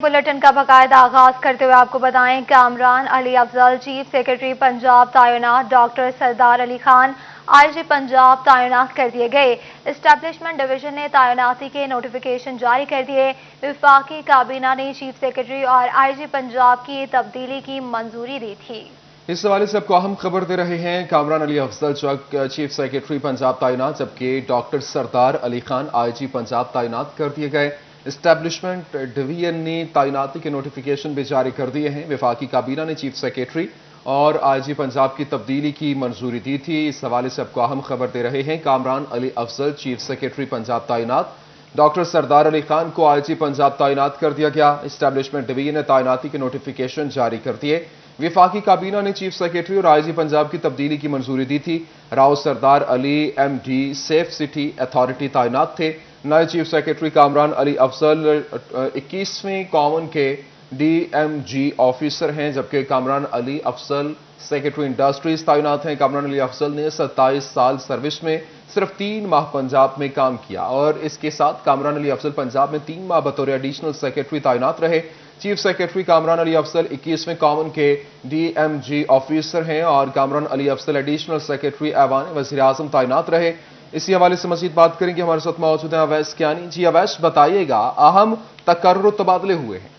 Bulletin का बाकायदा आगाज करते हुए आपको बताएं, कामरान अली अफजल चीफ सेक्रेटरी पंजाब तैनात, डॉक्टर सरदार अली खान आईजी पंजाब तैनात कर दिए गए। एस्टैब्लिशमेंट डिवीजन ने तैनाती के नोटिफिकेशन जारी कर दिए। वफाकी काबीना ने चीफ सेक्रेटरी और आईजी पंजाब की तब्दीली की मंजूरी दी थी। इस हवाले से आपको अहम खबर दे रहे हैं। कामरान अली अफजल चीफ सेक्रेटरी पंजाब तैनात, जबकि डॉक्टर सरदार अली खान आईजी पंजाब तैनात कर दिए गए। एस्टैब्लिशमेंट डिवीजन ने तैनाती के नोटिफिकेशन भी जारी कर दिए हैं। वफाकी काबीना ने चीफ सेक्रेटरी और आईजी पंजाब की तब्दीली की मंजूरी दी थी। इस हवाले से आपको अहम खबर दे रहे हैं। कामरान अली अफजल चीफ सेक्रेटरी पंजाब तैनात, डॉक्टर सरदार अली खान को आईजी पंजाब तैनात कर दिया गया। एस्टैब्लिशमेंट डिवीजन ने तैनाती के नोटिफिकेशन जारी कर दिए। वफाकी काबीना ने चीफ सेक्रेटरी और आईजी पंजाब की तब्दीली की मंजूरी दी थी। Rao Sardar Ali MD safe city authority तैनात थे। नए चीफ सेक्रेटरी कामरान अली अफजल 21वें कॉमन के डीएमजी ऑफिसर हैं, जबकि कामरान अली अफजल सेक्रेटरी इंडस्ट्रीज तैनात हैं। कामरान अली अफजल ने 27 साल सर्विस में सिर्फ 3 माह पंजाब में काम किया और इसके साथ कामरान अली अफजल पंजाब में 3 माह बतौर एडिशनल सेक्रेटरी तैनात रहे। चीफ सेक्रेटरी कामरान अली अफजल 21वें कॉमन के डीएमजी ऑफिसर हैं और कामरान अली अफजल एडिशनल सेक्रेटरी ऐवान वज़ीर आज़म तैनात रहे। इसी हवाले से मजीद बात करेंगे। हमारे साथ मौजूद हैं अवैस कियानी। जी अवैस, बताइएगा, अहम तकर्रुर तबादले हुए हैं।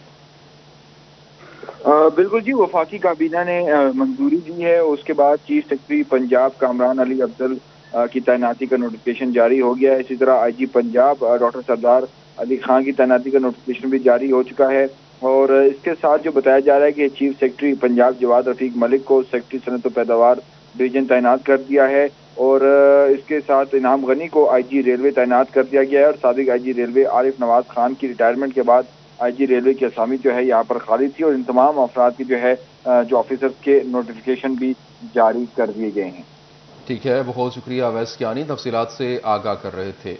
बिल्कुल जी, वफाकी काबीना ने मंजूरी दी है। उसके बाद चीफ सेक्रेटरी पंजाब कामरान अली अफजल की तैनाती का नोटिफिकेशन जारी हो गया है। इसी तरह आईजी पंजाब डॉक्टर सरदार अली खान की तैनाती का नोटिफिकेशन भी जारी हो चुका है। और इसके साथ जो बताया जा रहा है कि चीफ सेक्रेटरी पंजाब जवाद रफीक मलिक को सेक्रेटरी सनत व पैदावार डिवीजन तैनात कर दिया है और इसके साथ इनाम गनी को आईजी रेलवे तैनात कर दिया गया है। और साबिक आईजी रेलवे आरिफ नवाज खान की रिटायरमेंट के बाद आईजी रेलवे की असामी जो है यहाँ पर खाली थी और इन तमाम अफराद की जो है जो ऑफिसर्स के नोटिफिकेशन भी जारी कर दिए गए हैं। ठीक है, बहुत शुक्रिया अवैस कियानी, तफसीलात से आगाह कर रहे थे।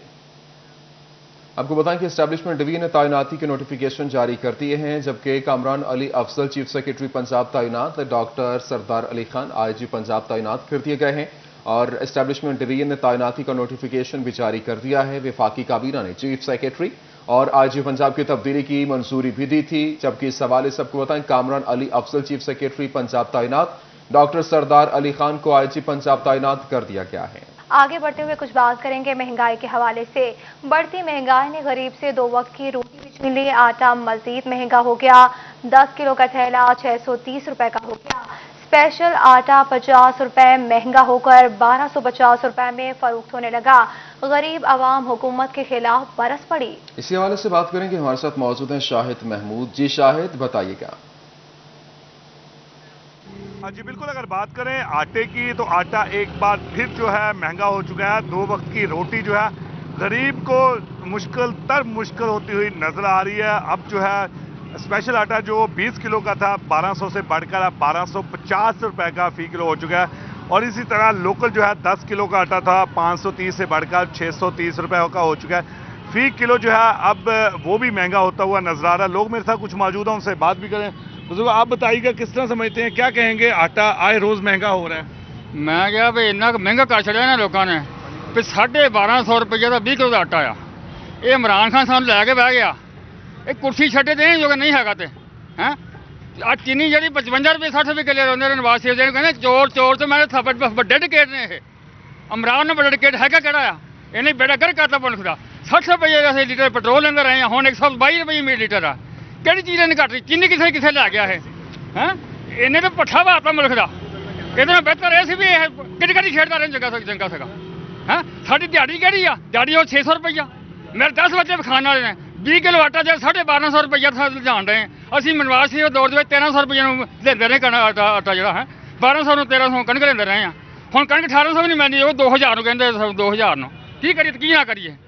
आपको बताएं कि एस्टैब्लिशमेंट डिवीजन ने तैनाती के नोटिफिकेशन जारी कर दिए हैं, जबकि कामरान अली अफजल चीफ सेक्रेटरी पंजाब तैनात, डॉक्टर सरदार अली खान आईजी पंजाब तैनात कर दिए गए हैं और एस्टैब्लिशमेंट डिवीजन ने तैनाती का नोटिफिकेशन भी जारी कर दिया है। वफाकी काबीना ने चीफ सेक्रेटरी और आईजी पंजाब की तब्दीली की मंजूरी भी दी थी, जबकि इस हवाले से आपको बताएं कामरान अली अफजल चीफ सेक्रेटरी पंजाब तैनात, डॉक्टर सरदार अली खान को आईजी पंजाब तैनात कर दिया गया है। आगे बढ़ते हुए कुछ बात करेंगे महंगाई के हवाले से। बढ़ती महंगाई ने गरीब से 2 वक्त की रोटी भी छीन ली। आटा मजीद महंगा हो गया। 10 किलो का थैला 630 रुपए का हो गया। स्पेशल आटा 50 रुपए महंगा होकर 1250 रुपए में फरोख्त होने लगा। गरीब आवाम हुकूमत के खिलाफ बरस पड़ी। इसी हवाले से बात करेंगे। हमारे साथ मौजूद हैं शाहिद महमूद। जी शाहिद, बताइएगा। हाँ जी बिल्कुल, अगर बात करें आटे की तो आटा एक बार फिर जो है महंगा हो चुका है। 2 वक्त की रोटी जो है गरीब को मुश्किल होती हुई नजर आ रही है। अब जो है स्पेशल आटा जो 20 किलो का था 1200 से बढ़कर अब 1250 रुपए का फी किलो हो चुका है। और इसी तरह लोकल जो है 10 किलो का आटा था 530 से बढ़कर 630 रुपए का हो चुका है फी किलो जो है। अब वो भी महंगा होता हुआ नजर आ रहा है। लोग मेरे साथ कुछ मौजूद हैं, उनसे बात भी करें। बुजुर्ग, आप बताइएगा किस तरह समझते हैं, क्या कहेंगे, आटा आए रोज महंगा हो रहा है? मैं क्या भी इन्ना महंगा कर छड़िया ना लोगों ने भी 1250 रुपये का 20 किलो का आटा आ। ये इमरान खान साहब लैके बह गया, एक कुर्सी छड्डे दें जो नहीं है हैं। आ चीनी जी 55 रुपये 60 रुपये किलो रोंदे नवाज शरीफ जी कहते चोर चोर तो मैं बड़े डिकेट ने ये इमरान ने बड़ा डिकेट है क्या आ इन्हें बेड़ा गर करता मुल्क का। 60 रुपये असं लीटर पेट्रोल लेंदे रहे हैं, हुण 122 रुपये मीटर लीटर आ। ਕਿਹੜੀ ਚੀਜ਼ ਨੇ ਘੱਟ ਚੀਨੀ ਕਿਥੇ ਲੈ ਗਿਆ ਇਹ ਹੈ। ਇਹਨੇ ਤਾਂ ਪੱਠਾ ਵਾਤਾ ਮੁਲਕ ਦਾ। ਇਹਦੇ ਨਾਲ ਬਿਹਤਰ ਇਹ ਸੀ ਵੀ ਇਹ ਕਿਹੜੀ ਖੇਡਦਾ ਰਹੇ ਚੰਗਾ ਸੀਗਾ ਹੈ। ਸਾਡੀ ਦਿਹਾੜੀ ਕਿਹੜੀ ਆ? ਦਿਹਾੜੀ ਉਹ 600 ਰੁਪਈਆ। ਮੇਰੇ 10 ਬੱਚੇ ਖਾਣ ਵਾਲੇ ਨੇ। 20 ਕਿਲੋ ਆਟਾ ਜੇ 1250 ਰੁਪਈਆ ਜਾਣ ਰਹੇ ਅਸੀਂ ਮਨਵਾਸ ਸੀ ਉਹ ਦੌੜ ਦੇ ਵਿੱਚ 1300 ਰੁਪਈਆ ਨੂੰ ਲੈਂਦੇ ਰਹੇ ਆਟਾ ਜਿਹੜਾ ਹੈ 1200 ਨੂੰ 1300 ਕਣਕ ਲੈਂਦੇ ਰਹੇ ਆ। ਹੁਣ ਕਣਕ 1800 ਵੀ ਨਹੀਂ ਮਿਲਦੀ, ਉਹ 2000 ਨੂੰ ਕਹਿੰਦੇ 2000 ਨੂੰ। ਕੀ ਕਰੀਏ ਕੀ ਨਾ करिए।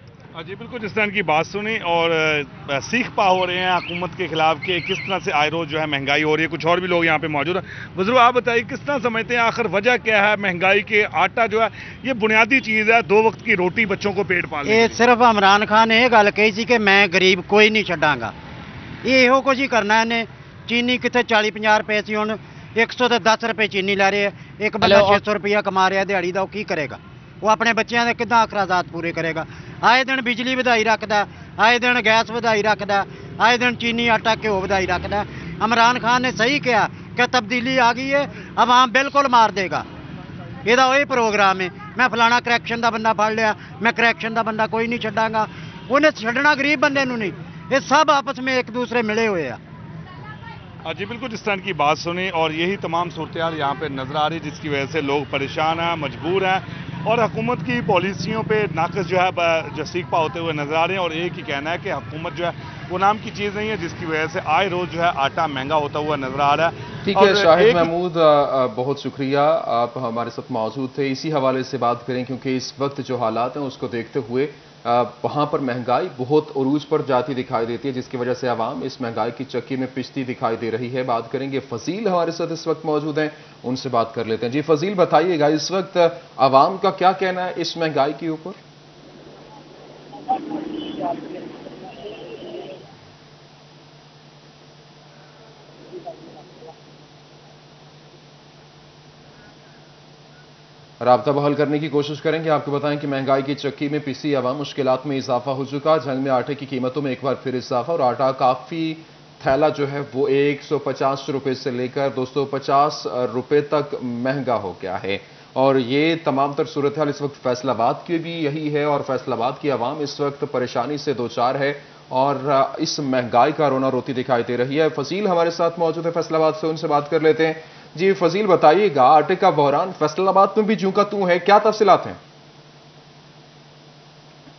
जी बिल्कुल, जिस तरह की बात सुनी और सीख पा हो रहे हैं हुकूमत के खिलाफ कि किस तरह से आए रोज जो है महंगाई हो रही है। कुछ और भी लोग यहाँ पे मौजूद हैं। बुजुर्ग, आप बताइए किस तरह समझते हैं, आखिर वजह क्या है महंगाई के? आटा जो है ये बुनियादी चीज़ है, 2 वक्त की रोटी बच्चों को पेट पालने। ये सिर्फ इमरान खान ने यह गल कही सी कि मैं गरीब कोई नहीं छड्डांगा। ये इहो कुछ ही करना इन्हें। चीनी कितने 40-50 रुपए सी, हुण 110 रुपए चीनी लै रहे हैं। एक बंदा 600 रुपया कमा रहा दिहाड़ी का, की करेगा? वो अपने बच्चों के किदां अखराजात पूरे करेगा? आए दिन बिजली वधाई रखता, आए दिन गैस वधाई रखता, आए दिन चीनी आटा घ्यो ਵਧਾਈ ਰੱਖਦਾ ਹੈ। इमरान खान ने सही कहा कि तब्दीली आ गई है, अब आम बिल्कुल मार देगा। ਇਹਦਾ ਉਹੀ ਪ੍ਰੋਗਰਾਮ ਹੈ, ਮੈਂ ਫਲਾਣਾ ਕਰੈਕਸ਼ਨ ਦਾ ਬੰਦਾ ਫੜ ਲਿਆ, ਮੈਂ ਕਰੈਕਸ਼ਨ ਦਾ ਬੰਦਾ ਕੋਈ ਨਹੀਂ ਛੱਡਾਂਗਾ। ਉਹਨੇ ਛੱਡਣਾ ਗਰੀਬ ਬੰਦੇ ਨੂੰ ਨਹੀਂ, ਇਹ ਸਭ ਆਪਸ में एक दूसरे मिले हुए हैं। जी बिल्कुल, जिस तरह की बात सुनी और यही तमाम सूरत यहाँ पे नजर आ रही है, जिसकी वजह से लोग परेशान हैं, मजबूर हैं और हुकूमत की पॉलिसियों पे नाकस जो है जो सीखपा होते हुए नजर आ रहे हैं। और एक ही कहना है कि हुकूमत जो है वो नाम की चीज़ नहीं है, जिसकी वजह से आए रोज जो है आटा महंगा होता हुआ नजर आ रहा है। ठीक है शाहिद महमूद, बहुत शुक्रिया, आप हमारे साथ मौजूद थे। इसी हवाले से बात करें क्योंकि इस वक्त जो हालात हैं उसको देखते हुए वहाँ पर महंगाई बहुत उरूज पर जाती दिखाई देती है, जिसकी वजह से आवाम इस महंगाई की चक्की में पिसती दिखाई दे रही है। बात करेंगे, फजील हमारे साथ इस वक्त मौजूद हैं, उनसे बात कर लेते हैं। जी फजील, बताइएगा इस वक्त आवाम का क्या कहना है इस महंगाई के ऊपर? राब्ता बहाल करने की कोशिश करेंगे। आपको बताएं कि महंगाई की चक्की में पिसी आवाम मुश्किलात में इजाफा हो चुका। जंग में आटे की कीमतों में एक बार फिर इजाफा और आटा काफ़ी थैला जो है वो 150 रुपये से लेकर 250 रुपये तक महंगा हो गया है। और ये तमाम तर सूरत हाल इस वक्त फैसलाबाद की भी यही है और फैसलाबाद की आवाम इस वक्त परेशानी से दो चार है और इस महंगाई का रोना रोती दिखाई दे रही है। फजील हमारे साथ मौजूद है फैसलाबाद से, उनसे बात कर लेते हैं। जी फजील, बताइएगा, आटे का बहरान फैसलाबाद में भी जूं का तूं है, क्या तफसीलात हैं?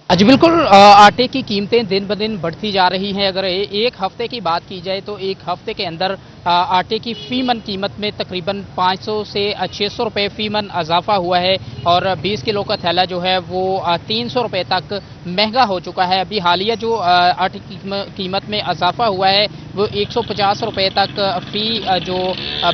जी बिल्कुल, आटे की कीमतें दिन ब दिन बढ़ती जा रही हैं। अगर एक हफ्ते की बात की जाए तो एक हफ्ते के अंदर आटे की फी मन कीमत में तकरीबन 500 से 600 रुपये फी मन इजाफा हुआ है और 20 किलो का थैला जो है वो 300 रुपये तक महंगा हो चुका है। अभी हालिया जो आटे की कीमत में इजाफा हुआ है वो 150 रुपये तक फी जो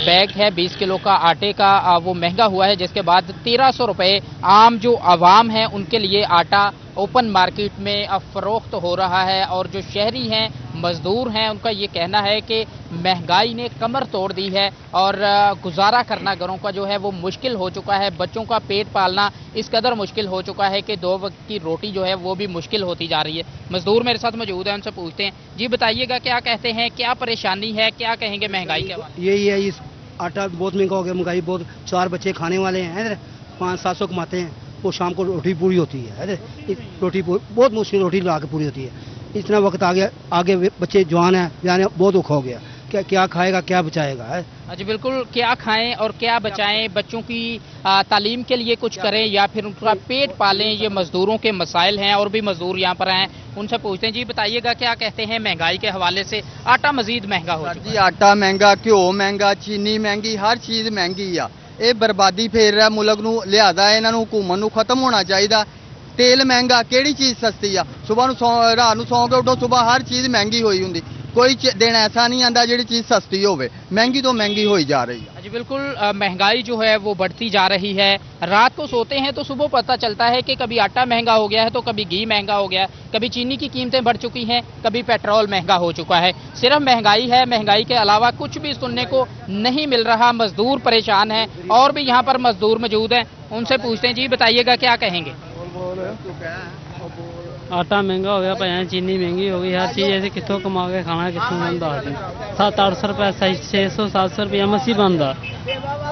बैग है 20 किलो का आटे का वो महंगा हुआ है, जिसके बाद 1300 रुपये आम जो आवाम है उनके लिए आटा ओपन मार्केट में अब फरोख्त हो रहा है। और जो शहरी हैं, मजदूर हैं, उनका ये कहना है कि महंगाई ने कमर तोड़ दी है और गुजारा करना घरों का जो है वो मुश्किल हो चुका है। बच्चों का पेट पालना इस कदर मुश्किल हो चुका है कि 2 वक्त की रोटी जो है वो भी मुश्किल होती जा रही है। मजदूर मेरे साथ मौजूद हैं, उनसे पूछते हैं। जी बताइएगा, क्या कहते हैं, क्या परेशानी है, क्या कहेंगे महंगाई के बारे में? यही है, इस आटा बहुत महंगा हो गया, महंगाई बहुत। 4 बच्चे खाने वाले हैं, 500-700 कमाते हैं, वो शाम को रोटी पूरी होती है। रोटी बहुत मुश्किल रोटी ला के पूरी होती है। इतना वक्त आगे बच्चे जवान हैं, जाने बहुत दुख हो गया। क्या खाएगा, क्या बचाएगा है? जी बिल्कुल, क्या खाएं और क्या बचाएं, बच्चों की तालीम के लिए कुछ करें या फिर उनका पेट पालें, ये मजदूरों के मसाइल हैं। और भी मजदूर यहाँ पर हैं, उनसे पूछते हैं। जी बताइएगा, क्या कहते हैं महंगाई के हवाले से? आटा मजीद महंगा हो चुका है। जी आटा महंगा, घ्यो महंगा, चीनी महंगी, हर चीज़ महंगी आ। ਇਹ ਬਰਬਾਦੀ ਫੇਰ ਰਿਹਾ ਮੁਲਕ ਨੂੰ, ਲਿਆਦਾ ਇਹਨਾਂ ਨੂੰ ਹੁਕੂਮਤ ਨੂੰ ਖਤਮ ਹੋਣਾ ਚਾਹੀਦਾ। ਤੇਲ ਮਹਿੰਗਾ, ਕਿਹੜੀ ਚੀਜ਼ ਸਸਤੀ ਆ? ਸਵੇਰ ਨੂੰ ਰਾਤ ਨੂੰ ਸੌਂ ਕੇ ਉੱਠੋ, ਸਵੇਰ ਹਰ ਚੀਜ਼ ਮਹਿੰਗੀ ਹੋਈ ਹੁੰਦੀ। कोई दिन ऐसा नहीं आता जी चीज़ सस्ती होवे, महंगी तो महंगी हो जा रही है। जी बिल्कुल, महंगाई जो है वो बढ़ती जा रही है। रात को सोते हैं तो सुबह पता चलता है कि कभी आटा महंगा हो गया है तो कभी घी महंगा हो गया है, कभी चीनी की कीमतें बढ़ चुकी हैं, कभी पेट्रोल महंगा हो चुका है। सिर्फ महंगाई है, महंगाई के अलावा कुछ भी सुनने को नहीं मिल रहा। मजदूर परेशान हैं और भी यहाँ पर मजदूर मौजूद हैं, उनसे पूछते हैं। जी बताइएगा, क्या कहेंगे? आटा महंगा हो गया, भाई चीनी महंगी हो गई, हर चीज़ ऐसे कितों कमा के खाना कितों बनता है। 700-800 रुपये, 600-700 रुपया मसी बनता,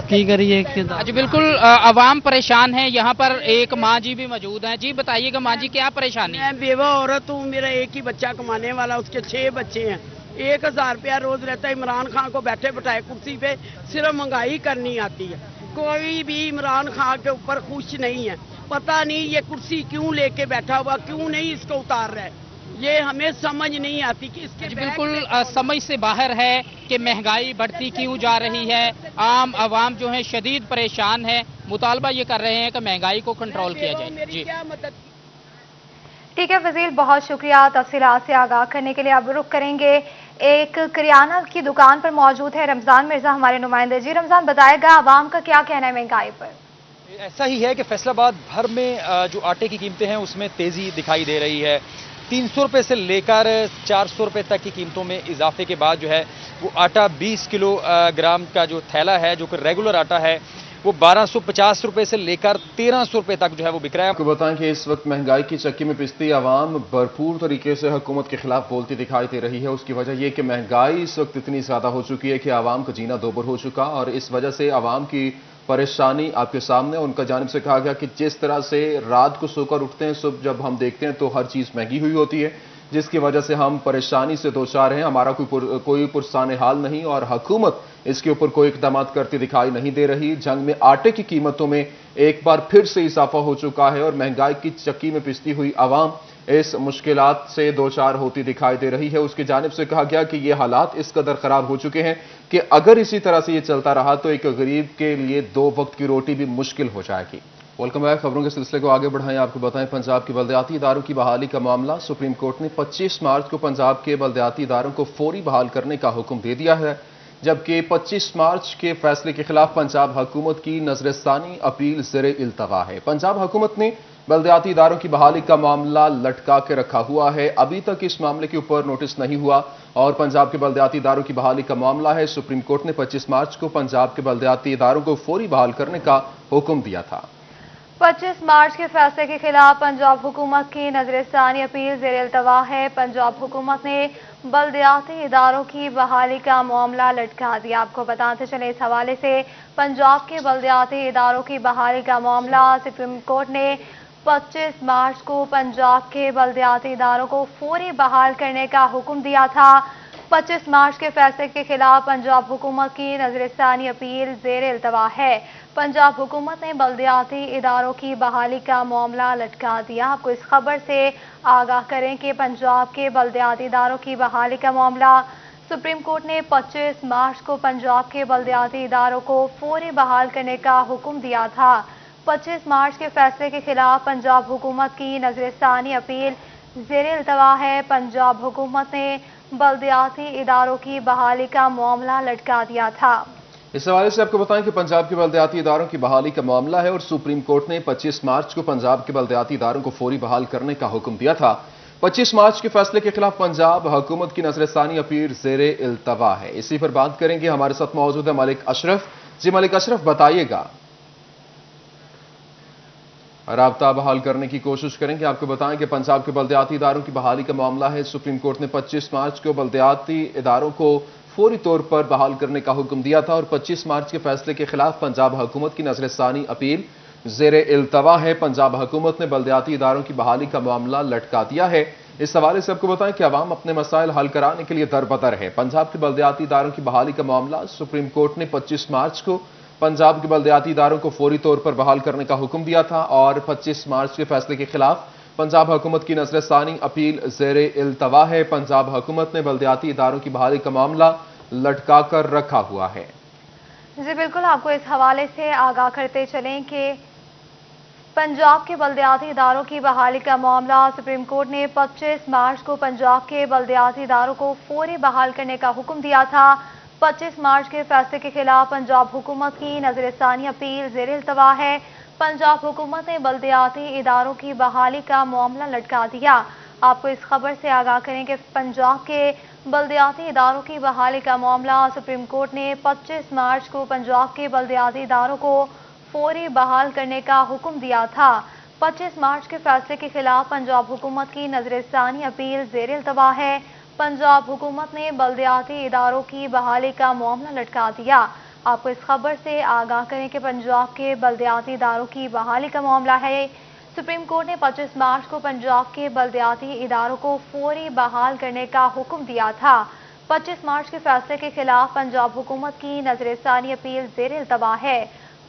की करिए। जी बिल्कुल, आवाम परेशान है। यहाँ पर एक माँ जी भी मौजूद हैं। जी बताइएगा माँ जी, क्या परेशानी? मैं बेवा औरत हूँ, मेरा एक ही बच्चा कमाने वाला, उसके 6 बच्चे हैं। 1000 रुपया रोज रहता है। इमरान खान को बैठे बैठाए कुर्सी पे सिर्फ महंगाई करनी आती है। कोई भी इमरान खान के ऊपर खुश नहीं है। पता नहीं ये कुर्सी क्यों लेके बैठा हुआ, क्यों नहीं इसको उतार रहा है, ये हमें समझ नहीं आती कि इसके बिल्कुल समझ से बाहर है कि महंगाई बढ़ती क्यों जा रही है। आम आवाम जो है शदीद परेशान है, मुतालबा ये कर रहे हैं कि महंगाई को कंट्रोल किया जाए। जी ठीक है फजील, बहुत शुक्रिया तफसीलात से आगाह करने के लिए। अब रुख करेंगे, एक किराना की दुकान पर मौजूद है रमजान मिर्जा, हमारे नुमाइंदे। जी रमजान, बताएगा आवाम का क्या कहना है महंगाई पर? ऐसा ही है कि फैसलाबाद भर में जो आटे की कीमतें हैं उसमें तेज़ी दिखाई दे रही है। 300 रुपये से लेकर 400 रुपये तक की कीमतों में इजाफे के बाद जो है वो आटा 20 किलो ग्राम का जो थैला है, जो कि रेगुलर आटा है, वो 1250 रुपए से लेकर 1300 रुपए तक जो है वो बिक रहा है। आपको बताएं कि इस वक्त महंगाई की चक्की में पिसती आवाम भरपूर तरीके से हुकूमत के खिलाफ बोलती दिखाई दे रही है। उसकी वजह यह कि महंगाई इस वक्त इतनी ज्यादा हो चुकी है कि आवाम का जीना दोबर हो चुका, और इस वजह से आवाम की परेशानी आपके सामने। उनका जानिब से कहा गया कि जिस तरह से रात को सोकर उठते हैं, सुबह जब हम देखते हैं तो हर चीज महंगी हुई होती है, जिसकी वजह से हम परेशानी से दो चार हैं। हमारा कोई पुरसाने हाल नहीं, और हुकूमत इसके ऊपर कोई इकदाम करती दिखाई नहीं दे रही। जंग में आटे की कीमतों में एक बार फिर से इजाफा हो चुका है, और महंगाई की चक्की में पिसती हुई आवाम इस मुश्किलात से दो चार होती दिखाई दे रही है। उसकी जानिब से कहा गया कि ये हालात इस कदर खराब हो चुके हैं कि अगर इसी तरह से ये चलता रहा तो एक गरीब के लिए 2 वक्त की रोटी भी मुश्किल हो जाएगी। Welcome back. खबरों के सिलसिले को आगे बढ़ाएं। आपको बताएं, पंजाब के बल्दियाती इदारों की बहाली का मामला। सुप्रीम कोर्ट ने 25 मार्च को पंजाब के बल्दियाती इदारों को फौरी बहाल करने का हुक्म दे दिया है, जबकि 25 मार्च के फैसले के खिलाफ पंजाब हुकूमत की नजरसानी अपील ज़ेरे इल्तवा है। पंजाब हुकूमत ने बल्दियाती इदारों की बहाली का मामला लटका के रखा हुआ है। अभी तक इस मामले के ऊपर नोटिस नहीं हुआ, और पंजाब के बल्दियाती इदारों की बहाली का मामला है। सुप्रीम कोर्ट ने 25 मार्च को पंजाब के बल्दियाती इदारों को फौरी बहाल करने का हुक्म दिया था। 25 मार्च के फैसले के खिलाफ पंजाब हुकूमत की नजरसानी अपील ज़ेरे इल्तवा है। पंजाब हुकूमत ने बल्दियाती इदारों की बहाली का मामला लटका दिया। आपको बताते चले, इस हवाले से पंजाब के बल्दियाती इदारों की बहाली का मामला सुप्रीम कोर्ट ने 25 मार्च को पंजाब के बल्दियाती इदारों को फौरी बहाल करने का हुक्म दिया था। 25 मार्च के फैसले के खिलाफ पंजाब हुकूमत की नजरसानी अपील ज़ेरे इल्तवा है। पंजाब हुकूमत ने बल्दियाती इदारों की बहाली का मामला लटका दिया। आपको इस खबर से आगाह करें कि पंजाब के बल्दियाती इदारों की बहाली का मामला सुप्रीम कोर्ट ने 25 मार्च को पंजाब के बल्दियाती इदारों को फौरी बहाल करने का हुक्म दिया था। 25 मार्च के फैसले के खिलाफ पंजाब हुकूमत की नजरसानी अपील ज़ेरे इल्तवा है। पंजाब हुकूमत ने बल्दियाती इदारों की बहाली का मामला लटका दिया था। इस हवाले से आपको बताएं कि पंजाब के बल्दियाती इदारों की बहाली का मामला है, और सुप्रीम कोर्ट ने 25 मार्च को पंजाब के बल्दियाती इदारों को फौरी बहाल करने का हुक्म दिया था। 25 मार्च के फैसले के खिलाफ पंजाब हुकूमत की नजरसानी अपील ज़ेरे इल्तवा है। इसी पर बात करेंगे, हमारे साथ मौजूद है मलिक अशरफ। जी मलिक अशरफ, बताइएगा। राब्ता बहाल करने की कोशिश करेंगे। आपको बताएं कि पंजाब के बल्दियाती इदारों की बहाली का मामला है। सुप्रीम कोर्ट ने 25 मार्च को बल्दियाती इदारों को फौरी तौर पर बहाल करने का हुक्म दिया था, और 25 मार्च के फैसले के खिलाफ पंजाब हुकूमत की नजरसानी अपील ज़ेरे इल्तवा है। पंजाब हुकूमत ने बल्दियाती इदारों की बहाली का मामला लटका दिया है। इस हवाले से आपको बताएं कि अवाम अपने मसाइल हल कराने के लिए दरबदर है। पंजाब के बल्दियाती इदारों की बहाली का मामला सुप्रीम कोर्ट ने 25 मार्च को पंजाब के बल्दियाती इदारों को फौरी तौर पर बहाल करने का हुक्म दिया था, और 25 मार्च के फैसले के खिलाफ पंजाब हुकूमत की नजरसानी अपील ज़ेरे इल्तवा है। पंजाब हुकूमत ने बल्दियाती इदारों की बहाली का मामला लटका कर रखा हुआ है। जी बिल्कुल, आपको इस हवाले से आगाह करते चलें कि पंजाब के बल्दियाती इदारों की बहाली का मामला सुप्रीम कोर्ट ने 25 मार्च को पंजाब के बल्दियाती इदारों को फौरी बहाल करने का हुक्म दिया था। 25 मार्च के फैसले के खिलाफ पंजाब हुकूमत की नजरसानी अपील ज़ेरे इल्तवा है। पंजाब हुकूमत ने बल्दियाती इदारों की बहाली का मामला लटका दिया। आपको इस खबर से आगाह करें कि पंजाब के बल्दियाती इदारों की बहाली का मामला सुप्रीम कोर्ट ने 25 मार्च को पंजाब के बल्दियाती इदारों को फौरी बहाल करने का हुक्म दिया था। 25 मार्च के फैसले के खिलाफ पंजाब हुकूमत की नजरसानी अपील ज़ेरे इल्तवा है। पंजाब हुकूमत ने बल्दियाती इदारों की बहाली का मामला लटका दिया। आपको इस खबर से आगाह करें कि पंजाब के बल्दियाती इदारों की बहाली का मामला है। सुप्रीम कोर्ट ने 25 मार्च को पंजाब के बल्दियाती इदारों को फौरी बहाल करने का हुक्म दिया था। 25 मार्च के फैसले के खिलाफ पंजाब हुकूमत की नजरसानी अपील ज़ेरे इल्तवा है।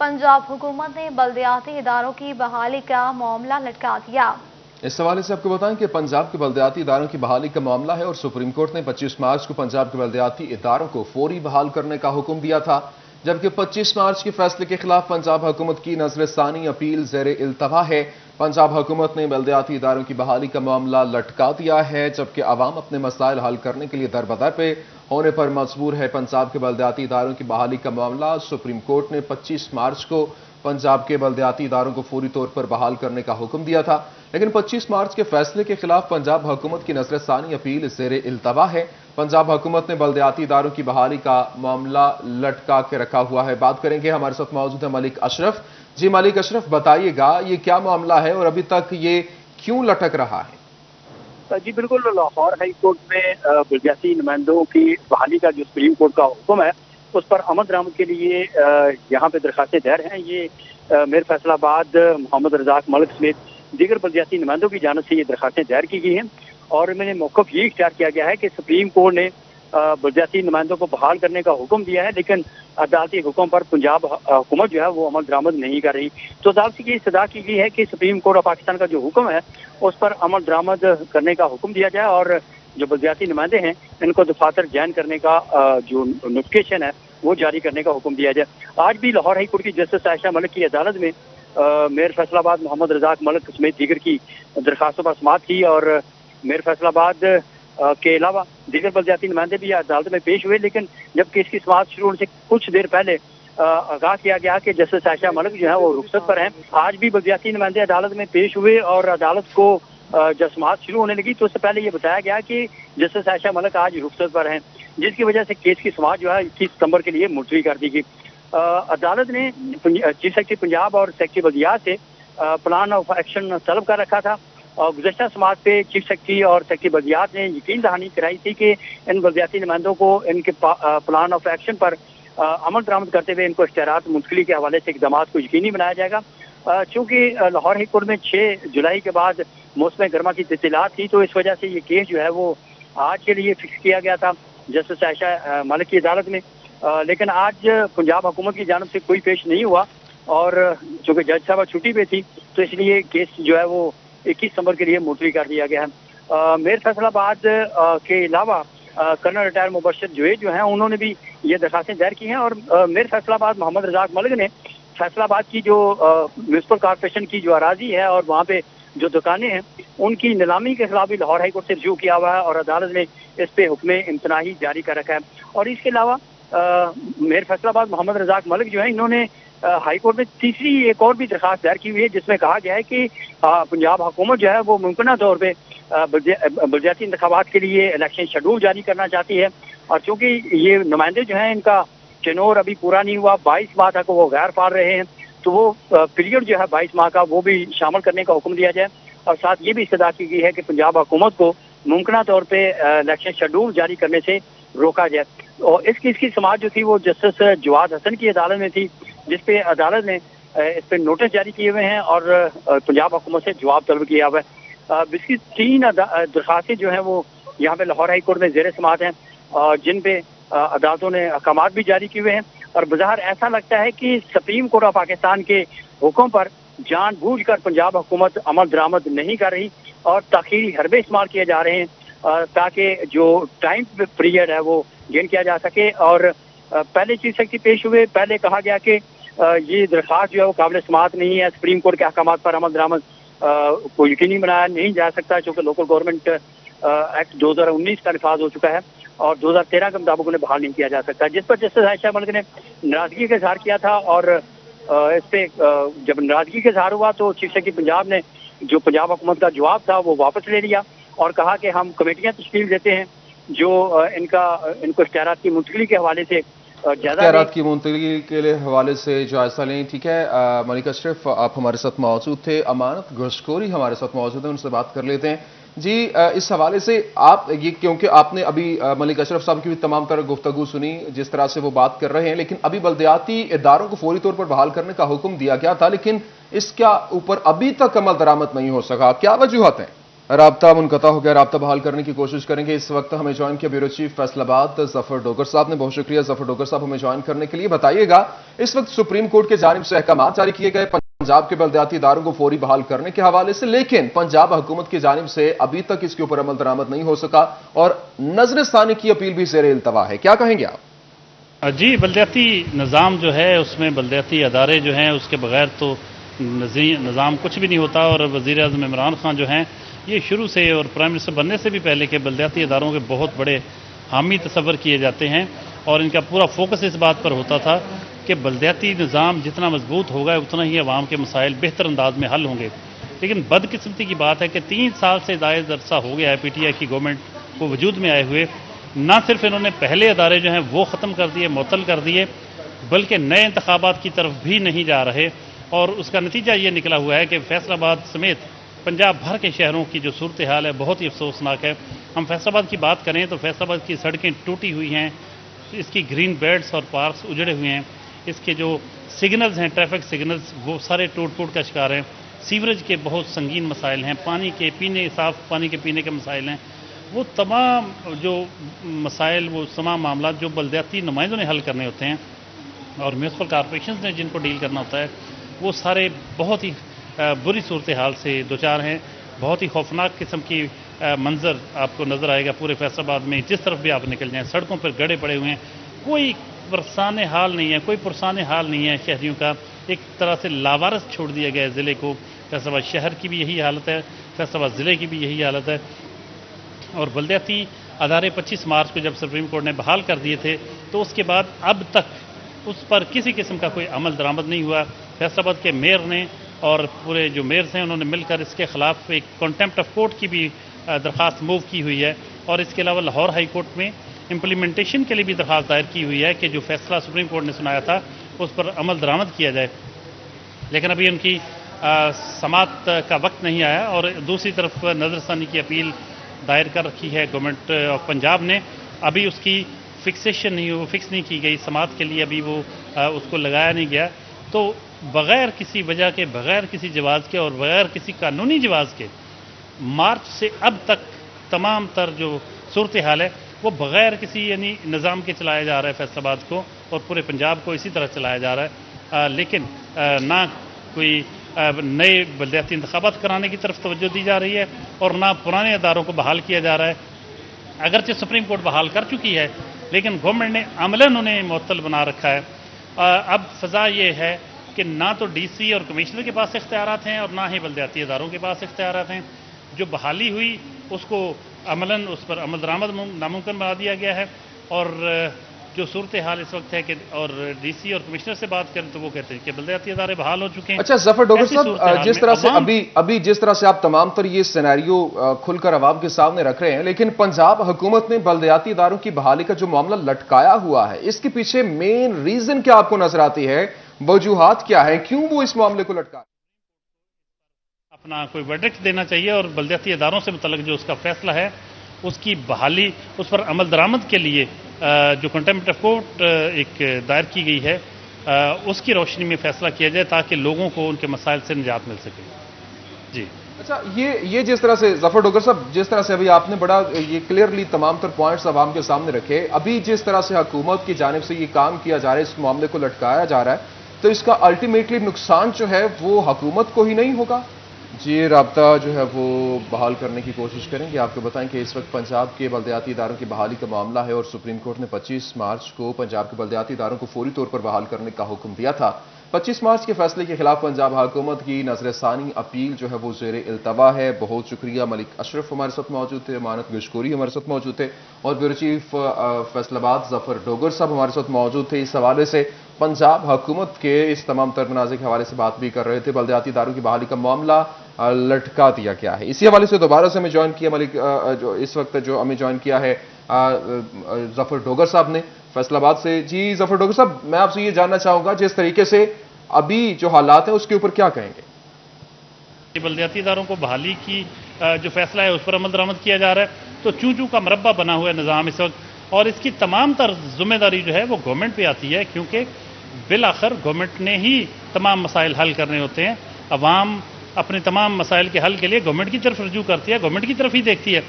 पंजाब हुकूमत ने बल्दियाती इदारों की बहाली का मामला लटका दिया। इस हवाले से आपको बताएं कि पंजाब के बल्दियाती इदारों की बहाली का मामला है, और सुप्रीम कोर्ट ने 25 मार्च को पंजाब के बल्दियाती इदारों को फौरी बहाल करने का हुक्म दिया था, जबकि 25 मार्च के फैसले के खिलाफ पंजाब हुकूमत की नजरसानी अपील ज़ेरे इल्तवा है। पंजाब हुकूमत ने बल्दियाती इदारों की बहाली का मामला लटका दिया है, जबकि अवाम अपने मसाइल हल करने के लिए दरबदर पे होने पर मजबूर है। पंजाब के बल्दियाती इदारों की बहाली का मामला सुप्रीम कोर्ट ने 25 मार्च को पंजाब के बल्दियाती इदारों को फौरी तौर पर बहाल करने का हुक्म दिया था, लेकिन 25 मार्च के फैसले के खिलाफ पंजाब हुकूमत की नजरसानी अपील ज़ेर इल्तवा है। पंजाब हुकूमत ने बल्दियाती इदारों की बहाली का मामला लटका के रखा हुआ है। बात करेंगे, हमारे साथ मौजूद है मलिक अशरफ। जी मलिक अशरफ, बताइएगा ये क्या मामला है और अभी तक ये क्यों लटक रहा है? जी बिल्कुल, लाहौर हाई कोर्ट में बल्दियाती नुमाइंदों की बहाली का जो सुप्रीम कोर्ट का हुक्म है उस पर अमल दरामद के लिए यहाँ पे दरखास्तें दायर हैं। ये मीर फैसलाबाद, मोहम्मद रज़ाक मलिक समेत दीगर बल्दियाती नुमाइंदों की जानिब से ये दरखास्तें दायर की गई हैं और मैंने मौक़िफ़ ये इख्तियार किया गया है कि सुप्रीम कोर्ट ने बल्दियाती नुमाइंदों को बहाल करने का हुक्म दिया है, लेकिन अदालती हुक्म पर पंजाब हुकूमत जो है वो अमल दरामद नहीं कर रही। तो अदालत से ये सदा की गई है कि सुप्रीम कोर्ट ऑफ पाकिस्तान का जो हुक्म है उस पर अमल दरामद करने का हुक्म दिया जाए और जो बल्दियाती नुमाइंदे हैं इनको दफातर जैन करने का जो नोटिफिकेशन है वो जारी करने का हुक्म दिया जाए। आज भी लाहौर हाई कोर्ट की जस्टिस आयशा मलिक की अदालत में मीर फैसलाबाद, मोहम्मद रज़ाक मलिक समेत दीगर की दरखास्तों पर समाअत की और मीर फैसलाबाद के अलावा दीगर बल्दियाती नुमाइंदे भी अदालत में पेश हुए, लेकिन जब केस की समाअत शुरू होने से कुछ देर पहले आगाह किया गया कि जस्टिस आयशा मलिक जो है वो रुखसत पर हैं। आज भी बल्दियाती नुमाइंदे अदालत में पेश हुए और अदालत को जब समाअत शुरू होने लगी तो उससे पहले ये बताया गया कि जस्टिस आयशा मलिक आज रुखसत पर हैं, जिसकी वजह से केस की समाअत जो है 21 सितंबर के लिए मुलतवी कर दी गई। अदालत ने चीफ सेक्रेटरी पंजाब और सेक्रेटरी बल्दियात से प्लान ऑफ एक्शन तलब कर रखा था और गुज़श्ता समाअत पे चीफ सेक्रेटरी और सेक्रेटरी बल्दियात ने यकीन दहानी कराई थी कि इन बल्दियाती नुमाइंदों को इनके प्लान ऑफ एक्शन पर अमल दरामद करते हुए इनको इख्तियारात मुंतकिली के हवाले से इक़दाम को यकीनी बनाया जाएगा। चूँकि लाहौर हाई कोर्ट में 6 जुलाई के बाद मौसम गर्मा की तफसीलात थी तो इस वजह से ये केस जो है वो आज के लिए फिक्स किया गया था जस्टिस आयशा मलिक की अदालत में, लेकिन आज पंजाब हुकूमत की जानिब से कोई पेश नहीं हुआ और चूँकि जज साहब छुट्टी पे थी तो इसलिए केस जो है वो 21 सितंबर के लिए मुलतवी कर दिया गया है। मीर फैसलाबाद के अलावा कर्नल रिटायर मुबशर जुवैद जो हैं उन्होंने भी ये दरखास्तें दायर की हैं और मीर फैसलाबाद मोहम्मद रज़ाक मलिक ने फैसलाबाद की जो म्यूनसिपल कॉर्पोरेशन की जो अराजी है और वहाँ पे जो दुकानें हैं उनकी नीलामी के खिलाफ भी लाहौर हाई कोर्ट से रजू किया हुआ है और अदालत ने इस पे हुक्म इम्तनाही जारी कर रखा है। और इसके अलावा मीर फैसलाबाद मोहम्मद रज़ाक मलिक जो है इन्होंने हाई कोर्ट में तीसरी एक और भी दरखास्त दायर की हुई है जिसमें कहा गया है कि पंजाब हुकूमत जो है वो मुमकिन तौर पर बल्दियाती इंतखाबात के लिए इलेक्शन शेड्यूल जारी करना चाहती है और चूँकि ये नुमाइंदे जो हैं इनका टेनोर अभी पूरा नहीं हुआ, 22 माह तक वो गैर फाल रहे हैं, तो वो पीरियड जो है 22 माह का वो भी शामिल करने का हुक्म दिया जाए और साथ ये भी इस्तदा की गई है कि पंजाब हुकूमत को मुमकिन तौर पे इलेक्शन शेड्यूल जारी करने से रोका जाए। और इस केस की समाअत जो थी वो जस्टिस जवाद हसन की अदालत में थी जिसपे अदालत ने इस पर नोटिस जारी किए हुए हैं और पंजाब हुकूमत से जवाब तलब किया हुआ है। इसकी 3 दरखास्तें जो हैं वो यहाँ पे लाहौर हाई कोर्ट में ज़ेर समाअत हैं और जिन पे अदालतों ने अहकामात भी जारी किए हुए हैं और बज़ाहिर ऐसा लगता है कि सुप्रीम कोर्ट ऑफ पाकिस्तान के हुक्म पर जानबूझकर पंजाब हुकूमत अमल दरामद नहीं कर रही और ताख़ीरी हरबे इस्तेमाल किए जा रहे हैं ताकि जो टाइम पीरियड है वो गेन किया जा सके। और पहले चीफ सेक्रेटरी पेश हुए, पहले कहा गया कि ये दरख्वास्त जो है वो काबिल समाअत नहीं है, सुप्रीम कोर्ट के अहकामात पर अमल दरामद को यकीनी बनाया नहीं जा सकता चूँकि लोकल गवर्नमेंट एक्ट 2019 का नफाज हो चुका है और 2013 के मुताबिक उन्हें बहाल नहीं किया जा सकता, जिस पर जस्टिस आयशा मलिक ने नाराजगी का इजहार किया था और इस पे जब नाराजगी का इजहार हुआ तो चीफ सेक्रेटरी पंजाब ने जो पंजाब हुकूमत का जवाब था वो वापस ले लिया और कहा कि हम कमेटियां तश्कील देते हैं जो इनको इख्तियारात की मुंतकिली के हवाले से इख्तियारात की मुंतकिली के हवाले से जायजा लें। ठीक है, मलिक अशरफ आप हमारे साथ मौजूद थे, अमानत घुसखोरी हमारे साथ मौजूद है, उनसे बात कर लेते हैं। जी इस हवाले से आप ये, क्योंकि आपने अभी मलिक अशरफ साहब की भी तमाम तरह गुफ्तगू सुनी जिस तरह से वो बात कर रहे हैं, लेकिन अभी बल्दियाती इदारों को फौरी तौर पर बहाल करने का हुक्म दिया गया था लेकिन इसका ऊपर अभी तक अमल दरामद नहीं हो सका, क्या वजूहत है? राब्ता मुनक़ता हो गया, राब्ता बहाल करने की कोशिश करेंगे। इस वक्त हमें ज्वाइन किया ब्यूरो चीफ फैसलाबाद जफर डोगर साहब ने, बहुत शुक्रिया जफर डोगर साहब हमें ज्वाइन करने के लिए। बताइएगा इस वक्त सुप्रीम कोर्ट की जानिब से अहकाम जारी किए गए पंजाब के बल्दियाती इदारों को फौरी बहाल करने के हवाले से, लेकिन पंजाब हुकूमत की जानिब से अभी तक इसके ऊपर अमल दरामद नहीं हो सका और नजरसानी की अपील भी ज़ेर इल्तवा है, क्या कहेंगे आप? जी, बल्दियाती निज़ाम जो है उसमें बल्दियाती अदारे जो हैं उसके बगैर तो निज़ाम कुछ भी नहीं होता और वज़ीर आज़म इमरान खान जो हैं ये शुरू से और प्राइम मिनिस्टर बनने से भी पहले के बल्दियाती इदारों के बहुत बड़े हामी तस्वर किए जाते हैं और इनका पूरा फोकस इस बात पर होता था कि बल्दियाती निज़ाम जितना मजबूत होगा उतना ही अवाम के मसाइल बेहतर अंदाज में हल होंगे। لیکن بدकिस्मती की बात है कि 3 साल से ज़ायद अरसा हो गया है पीटीआई की गवर्नमेंट को वजूद में आए हुए, ना सिर्फ इन्होंने पहले अदारे जो हैं वो ख़त्म कर दिए, मुअत्तल कर दिए, बल्कि नए इंतखाबात की तरफ भी नहीं जा रहे। और उसका नतीजा ये निकला हुआ है कि फैसलाबाद समेत पंजाब भर के शहरों की जो सूरत हाल है बहुत ही अफसोसनाक है। हम फैसलाबाद की बात करें तो फैसलाबाद की सड़कें टूटी हुई हैं, इसकी ग्रीन बेल्ट्स और पार्क्स उजड़े हुए हैं, इसके जो सिग्नल्स हैं, ट्रैफिक सिग्नल्स, वो सारे टूट फूट का शिकार हैं। सीवरेज के बहुत संगीन मसाइल हैं, पानी के पीने, साफ़ पानी के पीने के मसाइल हैं। वो तमाम जो मसाइल, वो तमाम मामला जो बलदियाती नुमाइंदों ने हल करने होते हैं और म्यूनसिपल कॉरपोरेशन ने जिनको डील करना होता है, वो सारे बहुत ही बुरी सूरत हाल से दोचार हैं। बहुत ही खौफनाक किस्म की मंजर आपको नज़र आएगा पूरे फैसलाबाद में। जिस तरफ भी आप निकल जाएं, सड़कों पर गड्ढे पड़े हुए हैं, कोई पुरसान हाल नहीं है, कोई पुरसान हाल नहीं है शहरियों का। एक तरह से लावारस छोड़ दिया गया है ज़िले को। फैसलाबाद शहर की भी यही हालत है, फैसलाबाद ज़िले की भी यही हालत है। और बलदियाती अदारे 25 मार्च को जब सुप्रीम कोर्ट ने बहाल कर दिए थे, तो उसके बाद अब तक उस पर किसी किस्म का कोई अमल दरामद नहीं हुआ। फैसलाबाद के मेयर ने और पूरे जो मेयर्स हैं उन्होंने मिलकर इसके खिलाफ एक कॉन्टेम्प्ट ऑफ कोर्ट की भी दरख्वास्त मूव की हुई है। और इसके अलावा लाहौर हाई कोर्ट में इम्प्लीमेंटेशन के लिए भी दरख्वास्त दायर की हुई है कि जो फैसला सुप्रीम कोर्ट ने सुनाया था उस पर अमल दरामद किया जाए। लेकिन अभी उनकी समाअत का वक्त नहीं आया। और दूसरी तरफ नज़रसानी की अपील दायर कर रखी है गवर्नमेंट ऑफ पंजाब ने, अभी उसकी फिक्सेशन नहीं, वो फिक्स नहीं की गई समाअत के लिए, अभी वो उसको लगाया नहीं गया। तो बग़ैर किसी वजह के, बग़ैर किसी जवाज़ के और बग़ैर किसी कानूनी जवाज़ के मार्च से अब तक तमाम तर जो सूरत हाल है वो बग़ैर किसी यानी निज़ाम के चलाया जा रहा है फैसलाबाद को, और पूरे पंजाब को इसी तरह चलाया जा रहा है। लेकिन ना कोई नए बलदियाती इंतखाबात कराने की तरफ तवज्जो दी जा रही है और ना पुराने अदारों को बहाल किया जा रहा है। अगरचे सुप्रीम कोर्ट बहाल कर चुकी है, लेकिन गवर्नमेंट ने अमलन उन्हें मुअत्तल बना रखा है। अब फ़ज़ा ये है कि ना तो डीसी और कमिश्नर के पास इख्तियारात हैं और ना ही बलदियाती अदारों के पास इख्तियारात हैं। जो बहाली हुई उसको अमलन उस पर अमल दरामद नामुमकिन बना दिया गया है। और जो सूरत हाल इस वक्त है कि और डीसी और कमिश्नर से बात करें तो वो कहते हैं कि बलदियाती अदारे बहाल हो चुके हैं। अच्छा जफर डोगर साहब, जिस तरह से अभी जिस तरह से आप तमाम तर ये सिनेरियो खुलकर अवाम के सामने रख रहे हैं, लेकिन पंजाब हुकूमत ने बलदियाती इदारों की बहाली का जो मामला लटकाया हुआ है, इसके पीछे मेन रीजन क्या आपको नजर आती है? वजूहात क्या है, क्यों वो इस मामले को लटका? अपना कोई वर्डिक्ट देना चाहिए और बलदियाती इदारों से मुतल्लिक जो उसका फैसला है उसकी बहाली, उस पर अमल दरामद के लिए जो कंटेम्प्ट ऑफ कोर्ट एक दायर की गई है उसकी रोशनी में फैसला किया जाए ताकि लोगों को उनके मसाइल से निजात मिल सके। जी अच्छा, ये जिस तरह से जफर डोगर साहब, जिस तरह से अभी आपने बड़ा ये क्लियरली तमाम तर पॉइंट्स आवाम के सामने रखे, अभी जिस तरह से हुकूमत की जानिब से ये काम किया जा रहा है, इस मामले को लटकाया जा रहा है, तो इसका अल्टीमेटली नुकसान जो है वो हुकूमत को ही नहीं होगा? जी, राब्ता जो है वो बहाल करने की कोशिश करेंगे। आपको बताएं कि इस वक्त पंजाब के बलदियाती इदारों की बहाली का मामला है और सुप्रीम कोर्ट ने 25 मार्च को पंजाब के बलदियाती इदारों को फौरी तौर पर बहाल करने का हुक्म दिया था। 25 मार्च के फैसले के खिलाफ पंजाब हुकूमत की नजरसानी अपील जो है वो ज़ेर इल्तवा है। बहुत शुक्रिया, मलिक अशरफ हमारे साथ मौजूद थे, अमानत गशकोरी हमारे साथ मौजूद थे और ब्यूरो चीफ फैसलाबाद जफर डोगर साहब हमारे साथ मौजूद थे। इस हवाले से पंजाब हुकूमत के इस तमाम तर तनाज़े के हवाले से बात भी कर रहे थे। बलदियाती इदारों की बहाली का मामला लटका दिया गया है। इसी हवाले से दोबारा से हमें ज्वाइन किया मलिक, जो इस वक्त जो हमें ज्वाइन किया है जफर डोगर साहब ने फैसलाबाद से। जी जफर डोगर साहब, मैं आपसे ये जानना चाहूंगा जिस तरीके से अभी जो हालात हैं उसके ऊपर क्या कहेंगे? बलदियाती इदारों को बहाली की जो फैसला है उस पर अमल दरामद किया जा रहा है, तो चूं चूं का मरबा बना हुआ है निज़ाम इस वक्त, और इसकी तमाम तर जिम्मेदारी जो है वो गवर्नमेंट पे आती है, क्योंकि बिल आखिर गवर्नमेंट ने ही तमाम मसाइल हल करने होते हैं। अवाम अपने तमाम मसाइल के हल के लिए गवर्नमेंट की तरफ रजू करती है, गवर्नमेंट की तरफ ही देखती है।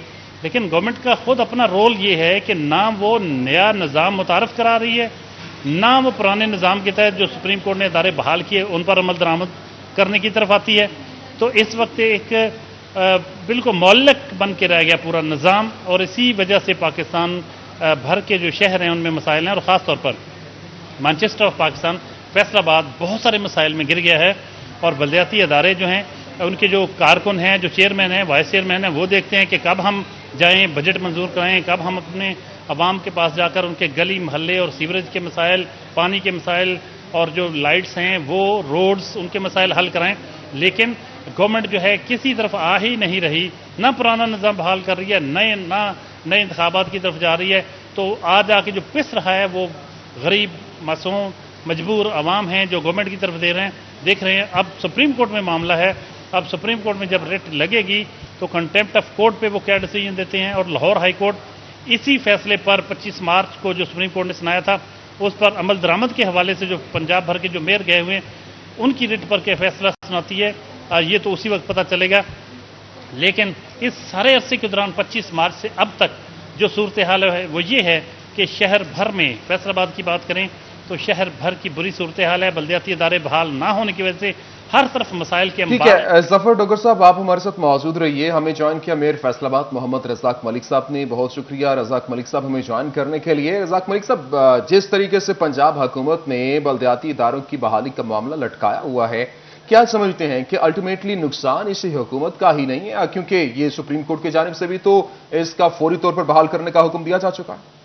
लेकिन गवर्नमेंट का खुद अपना रोल ये है कि ना वो नया निज़ाम मुतारफ़ करा रही है, ना वो पुराने निज़ाम के तहत जो सुप्रीम कोर्ट ने इदारे बहाल किए उन पर अमल दरामद करने की तरफ आती है। तो इस वक्त एक बिल्कुल मौलक बन के रह गया पूरा निज़ाम, और इसी वजह से पाकिस्तान भर के जो शहर हैं उनमें मसाइल हैं, और ख़ास तौर पर मैनचेस्टर ऑफ पाकिस्तान फैसलाबाद बहुत सारे मसाइल में गिर गया है। और बलदियाती अदारे जो हैं उनके जो कारकुन हैं, जो चेयरमैन हैं, वाइस चेयरमैन हैं, वो देखते हैं कि कब हम जाएं, बजट मंजूर कराएं, कब हम अपने अवाम के पास जाकर उनके गली महल्ले और सीवरेज के मसाइल, पानी के मसाइल और जो लाइट्स हैं वो रोड्स, उनके मसाइल हल कराएं। लेकिन गवर्नमेंट जो है किसी तरफ आ ही नहीं रही, ना पुराना निज़ाम बहाल कर रही है, नए इंतखाबात की तरफ जा रही है। तो आज आके जो पिस रहा है वो गरीब, मासूम, मजबूर अवाम हैं जो गवर्नमेंट की तरफ देख रहे हैं। अब सुप्रीम कोर्ट में मामला है, अब सुप्रीम कोर्ट में जब रिट लगेगी तो कंटेम्प्ट ऑफ कोर्ट पे वो क्या डिसीजन देते हैं। और लाहौर हाई कोर्ट इसी फैसले पर 25 मार्च को जो सुप्रीम कोर्ट ने सुनाया था उस पर अमल दरामद के हवाले से जो पंजाब भर के जो मेयर गए हुए हैं उनकी रिट पर क्या फैसला सुनाती है ये तो उसी वक्त पता चलेगा। लेकिन इस सारे अरसे के दौरान 25 मार्च से अब तक जो सूरत हाल है वो ये है कि शहर भर में, फैसलाबाद की बात करें तो शहर भर की बुरी सूरत हाल है। बल्दियाती इदारे बहाल ना होने की वजह से हर तरफ मसाइल के ठीक है। जफर डोगर साहब, आप हमारे साथ मौजूद रहिए। हमें ज्वाइन किया मेयर फैसलाबाद मोहम्मद रज़ाक मलिक साहब ने। बहुत शुक्रिया रज़ाक मलिक साहब हमें ज्वाइन करने के लिए। रज़ाक मलिक साहब, जिस तरीके से पंजाब हुकूमत ने बल्दियाती इदारों की बहाली का मामला लटकाया हुआ है, क्या समझते हैं कि अल्टीमेटली नुकसान इसी हुकूमत का ही नहीं है, क्योंकि ये सुप्रीम कोर्ट की जानिब से भी तो इसका फौरी तौर पर बहाल करने का हुक्म दिया जा चुका है।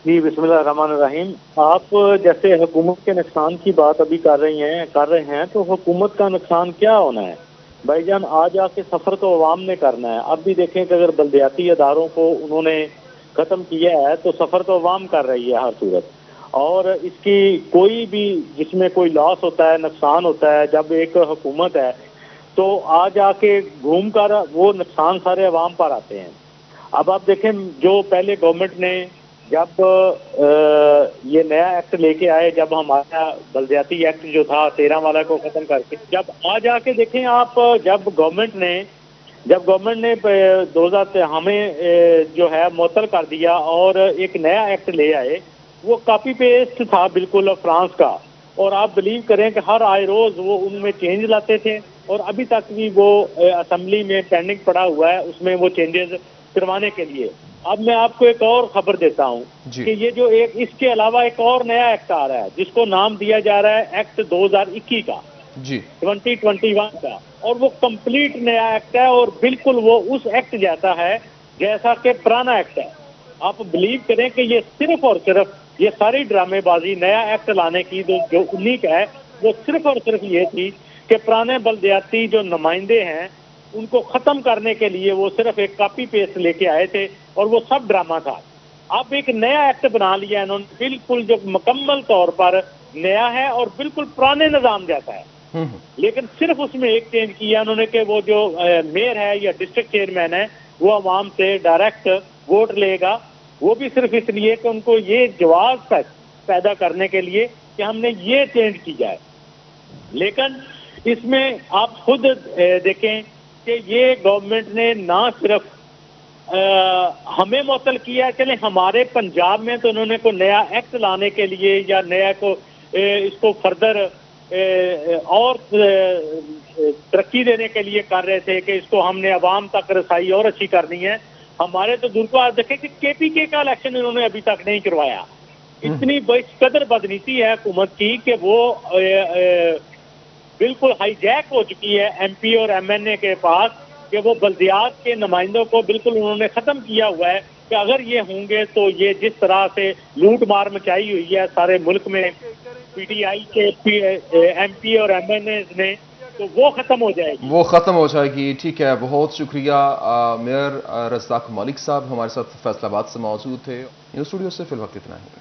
जी बिस्मिल्लाहिर्रहमानिर्रहीम। आप जैसे हुकूमत के नुकसान की बात अभी कर रहे हैं तो हुकूमत का नुकसान क्या होना है भाईजान? आज आके सफर तो अवाम ने करना है। अब भी देखें कि अगर बल्दियाती अदारों को उन्होंने खत्म किया है तो सफर तो अवाम कर रही है हर सूरत। और इसकी कोई भी जिसमें कोई लॉस होता है, नुकसान होता है, जब एक हुकूमत है तो आज आके घूम कर वो नुकसान सारे अवाम पर आते हैं। अब आप देखें जो पहले गवर्नमेंट ने जब ये नया एक्ट लेके आए, जब हमारा बल्दियाती एक्ट जो था 13 वाला को खत्म करके, जब आज आके देखें आप, जब गवर्नमेंट ने 2000 हमें जो है मुअत्तल कर दिया और एक नया एक्ट ले आए, वो कॉपी पेस्ट था बिल्कुल फ्रांस का। और आप बिलीव करें कि हर आए रोज वो उनमें चेंज लाते थे और अभी तक भी वो असेंबली में पेंडिंग पड़ा हुआ है उसमें वो चेंजेस करवाने के लिए। अब मैं आपको एक और खबर देता हूँ कि ये जो एक इसके अलावा एक और नया एक्ट आ रहा है जिसको नाम दिया जा रहा है एक्ट 2021 का जी 2021 का, और वो कंप्लीट नया एक्ट है और बिल्कुल वो उस एक्ट जैसा है जैसा कि पुराना एक्ट है। आप बिलीव करें कि ये सिर्फ और सिर्फ ये सारी ड्रामेबाजी नया एक्ट लाने की जो उम्मीद है वो सिर्फ और सिर्फ ये थी कि पुराने बल्दियाती जो नुमाइंदे हैं उनको खत्म करने के लिए वो सिर्फ एक कॉपी पेस्ट लेके आए थे और वो सब ड्रामा था। अब एक नया एक्ट बना लिया इन्होंने बिल्कुल जो मुकम्मल तौर पर नया है और बिल्कुल पुराने निजाम जैसा है। लेकिन सिर्फ उसमें एक चेंज किया उन्होंने कि वो जो मेयर है या डिस्ट्रिक्ट चेयरमैन है वो आवाम से डायरेक्ट वोट लेगा, वो भी सिर्फ इसलिए कि उनको ये जवाब पैदा करने के लिए कि हमने ये चेंज किया है। लेकिन इसमें आप खुद देखें कि ये गवर्नमेंट ने ना सिर्फ हमें मुअत्तल किया है, चले हमारे पंजाब में तो उन्होंने को नया एक्ट लाने के लिए या नया को इसको फर्दर और तरक्की देने के लिए कर रहे थे कि इसको हमने अवाम तक रसाई और अच्छी करनी है। हमारे तो दूर को आज देखें कि केपीके का इलेक्शन इन्होंने अभी तक नहीं करवाया। इतनी कदर बदनीति है हुकूमत की कि वो बिल्कुल हाईजैक हो चुकी है एमपी और एमएनए के पास कि वो बल्दियात के नुमाइंदों को बिल्कुल उन्होंने खत्म किया हुआ है कि अगर ये होंगे तो ये जिस तरह से लूट मार मचाई हुई है सारे मुल्क में पीटीआई के एमपी और एमएनए ने, तो वो खत्म हो जाएगी। ठीक है, बहुत शुक्रिया मेयर रज़ाक मलिक साहब हमारे साथ फैसलाबाद से मौजूद थे। न्यूज़ स्टूडियो से फिल वक्त इतना ही।